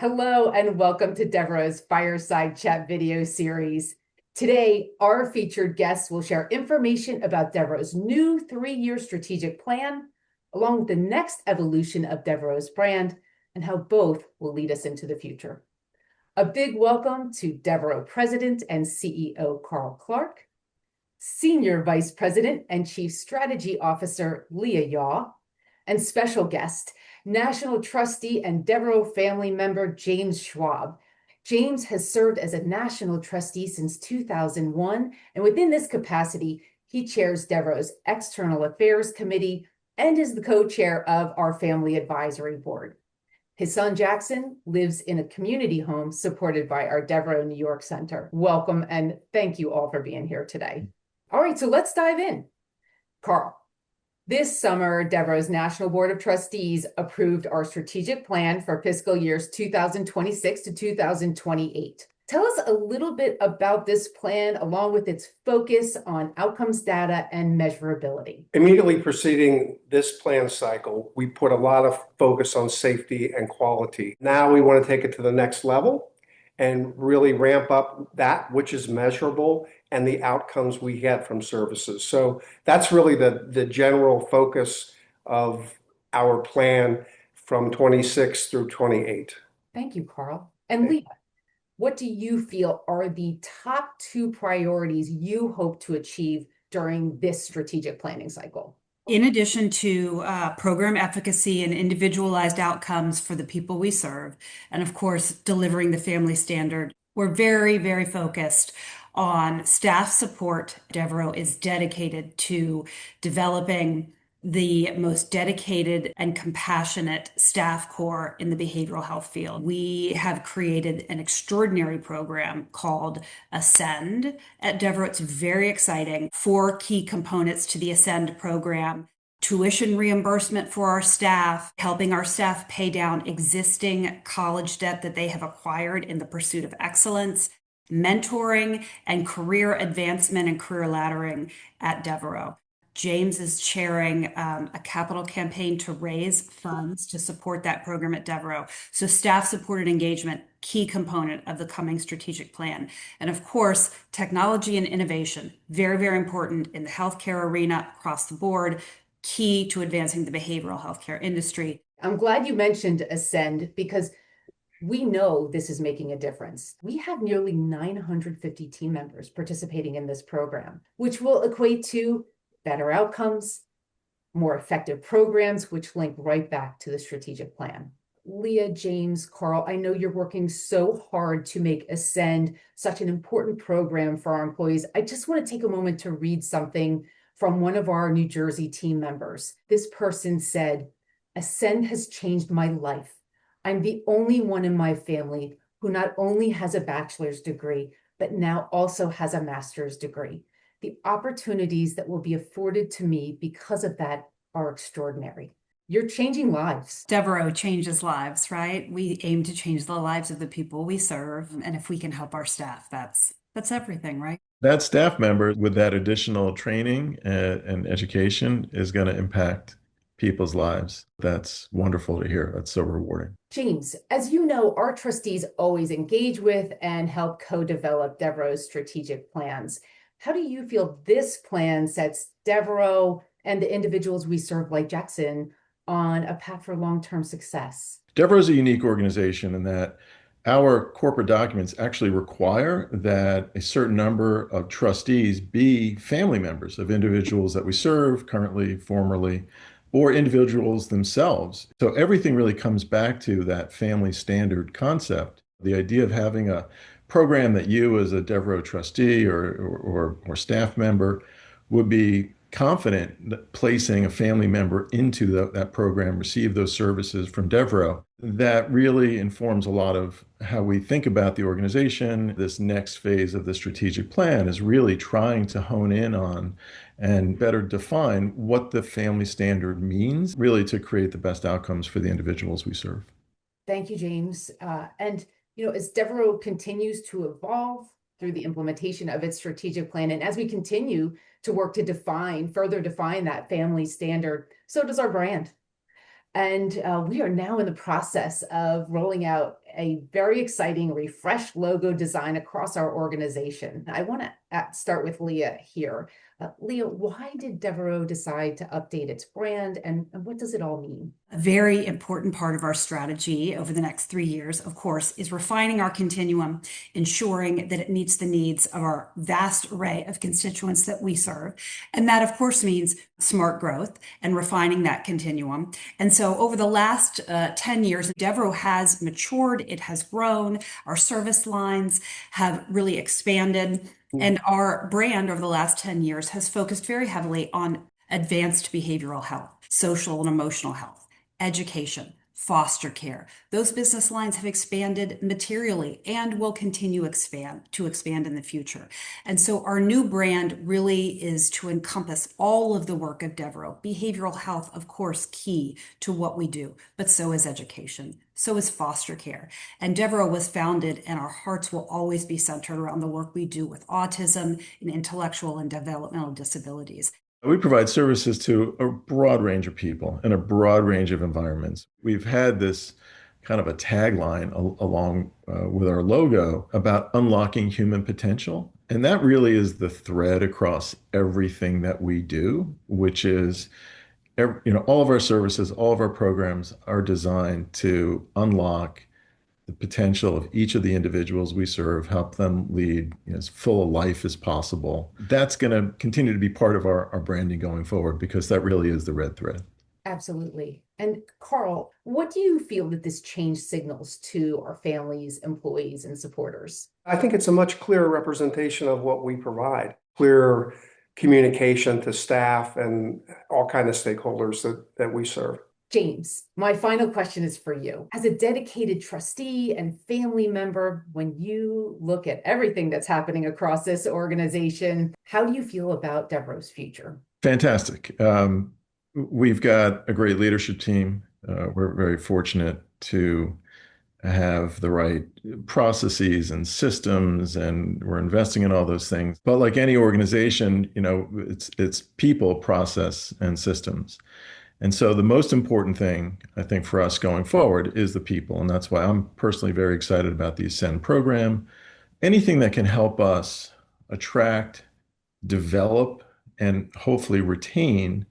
Hello and welcome to Devereux's Fireside Chat video series. Today, our featured guests will share information about Devereux's new 3-year strategic plan, along with the next evolution of Devereux's brand and how both will lead us into the future. A big welcome to Devereux President and CEO Carl Clark, Senior Vice President and Chief Strategy Officer Leah Yaw, and special guest, National Trustee and Devereux family member James Schwab. James has served as a national trustee since 2001, and within this capacity, he chairs Devereux's External Affairs Committee and is the co-chair of our Family Advisory Board. His son Jackson lives in a community home supported by our Devereux New York Center. Welcome, and thank you all for being here today. All right, so let's dive in. Carl. This summer, Devereux's National Board of Trustees approved our strategic plan for fiscal years 2026 to 2028. Tell us a little bit about this plan, along with its focus on outcomes data and measurability. Immediately preceding this plan cycle, we put a lot of focus on safety and quality. Now we want to take it to the next level and really ramp up that which is measurable and the outcomes we get from services. So that's really the general focus of our plan from 26 through 28. Thank you, Carl. And Leah, what do you feel are the top 2 priorities you hope to achieve during this strategic planning cycle? In addition to program efficacy and individualized outcomes for the people we serve, and of course, delivering the family standard, we're very, very focused on staff support. Devereux is dedicated to developing the most dedicated and compassionate staff core in the behavioral health field. We have created an extraordinary program called ASCEND at Devereux. It's very exciting. 4 key components to the ASCEND program: tuition reimbursement for our staff, helping our staff pay down existing college debt that they have acquired in the pursuit of excellence, mentoring and career advancement and career laddering at Devereux. James is chairing a capital campaign to raise funds to support that program at Devereux. So staff-supported engagement, key component of the coming strategic plan. And of course, technology and innovation, very, very important in the healthcare arena across the board, key to advancing the behavioral healthcare industry. I'm glad you mentioned ASCEND because we know this is making a difference. We have nearly 950 team members participating in this program, which will equate to better outcomes, more effective programs, which link right back to the strategic plan. Leah, James, Carl, I know you're working so hard to make ASCEND such an important program for our employees. I just want to take a moment to read something from one of our New Jersey team members. This person said, "ASCEND has changed my life. I'm the only one in my family who not only has a bachelor's degree, but now also has a master's degree. The opportunities that will be afforded to me because of that are extraordinary." You're changing lives. Devereux changes lives, right? We aim to change the lives of the people we serve. And if we can help our staff, that's everything, right? That staff member with that additional training and education is going to impact people's lives. That's wonderful to hear. That's so rewarding. James, as you know, our trustees always engage with and help co-develop Devereux's strategic plans. How do you feel this plan sets Devereux and the individuals we serve, like Jackson, on a path for long-term success? Devereux is a unique organization in that our corporate documents actually require that a certain number of trustees be family members of individuals that we serve currently, formerly, or individuals themselves. So everything really comes back to that family standard concept. The idea of having a program that you as a Devereux trustee or staff member would be confident that placing a family member into that program, receive those services from Devereux, that really informs a lot of how we think about the organization. This next phase of the strategic plan is really trying to hone in on and better define what the family standard means, really to create the best outcomes for the individuals we serve. Thank you, James. And as Devereux continues to evolve through the implementation of its strategic plan, and as we continue to work to further define that family standard, so does our brand. And we are now in the process of rolling out a very exciting refreshed logo design across our organization. I want to start with Leah here. Leah, why did Devereux decide to update its brand, and what does it all mean? A very important part of our strategy over the next 3 years, of course, is refining our continuum, ensuring that it meets the needs of our vast array of constituents that we serve. And that, of course, means smart growth and refining that continuum. And so over the last 10 years, Devereux has matured, it has grown, our service lines have really expanded. And our brand over the last 10 years has focused very heavily on advanced behavioral health, social and emotional health, education, foster care. Those business lines have expanded materially and will continue to expand in the future. And so our new brand really is to encompass all of the work of Devereux. Behavioral health, of course, key to what we do, but so is education. So is foster care. And Devereux was founded, and our hearts will always be centered around the work we do with autism and intellectual and developmental disabilities. We provide services to a broad range of people in a broad range of environments. We've had this kind of a tagline along with our logo about unlocking human potential. And that really is the thread across everything that we do, which is, all of our services, all of our programs are designed to unlock the potential of each of the individuals we serve, help them lead as full a life as possible. That's going to continue to be part of our branding going forward, because that really is the red thread. Absolutely. And Carl, what do you feel that this change signals to our families, employees, and supporters? I think it's a much clearer representation of what we provide, clear communication to staff and all kinds of stakeholders that we serve. James, my final question is for you. As a dedicated trustee and family member, when you look at everything that's happening across this organization, how do you feel about Devereux's future? Fantastic. We've got a great leadership team. We're very fortunate to have the right processes and systems, and we're investing in all those things. But like any organization, it's people, process, and systems. And so the most important thing, I think, for us going forward is the people. And that's why I'm personally very excited about the ASCEND program. Anything that can help us attract, develop, and hopefully retain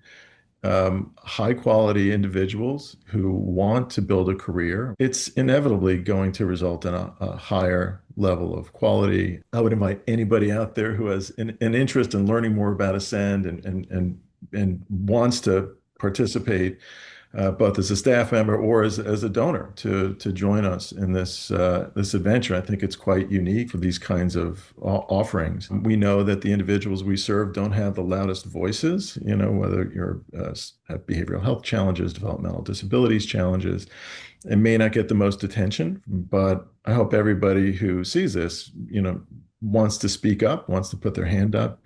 high quality individuals who want to build a career, it's inevitably going to result in a higher level of quality. I would invite anybody out there who has an interest in learning more about ASCEND and wants to participate both as a staff member or as a donor to join us in this adventure. I think it's quite unique for these kinds of offerings. We know that the individuals we serve don't have the loudest voices, whether you're have behavioral health challenges, developmental disabilities challenges, and may not get the most attention. But I hope everybody who sees this, wants to speak up, wants to put their hand up,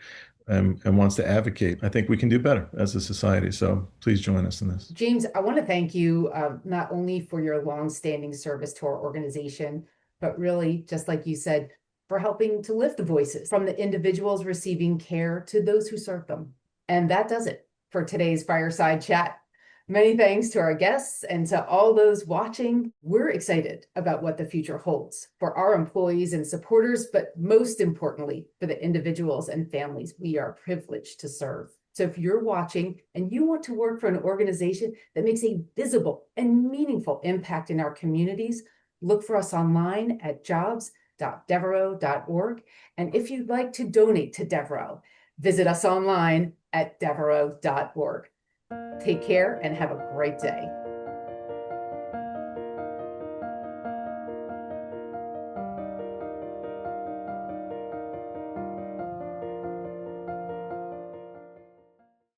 and wants to advocate. I think we can do better as a society. So please join us in this. James, I want to thank you not only for your longstanding service to our organization, but really, just like you said, for helping to lift the voices from the individuals receiving care to those who serve them. And that does it for today's Fireside Chat. Many thanks to our guests and to all those watching. We're excited about what the future holds for our employees and supporters, but most importantly, for the individuals and families we are privileged to serve. So if you're watching and you want to work for an organization that makes a visible and meaningful impact in our communities, look for us online at jobs.devereux.org. And if you'd like to donate to Devereux, visit us online at devereux.org. Take care and have a great day.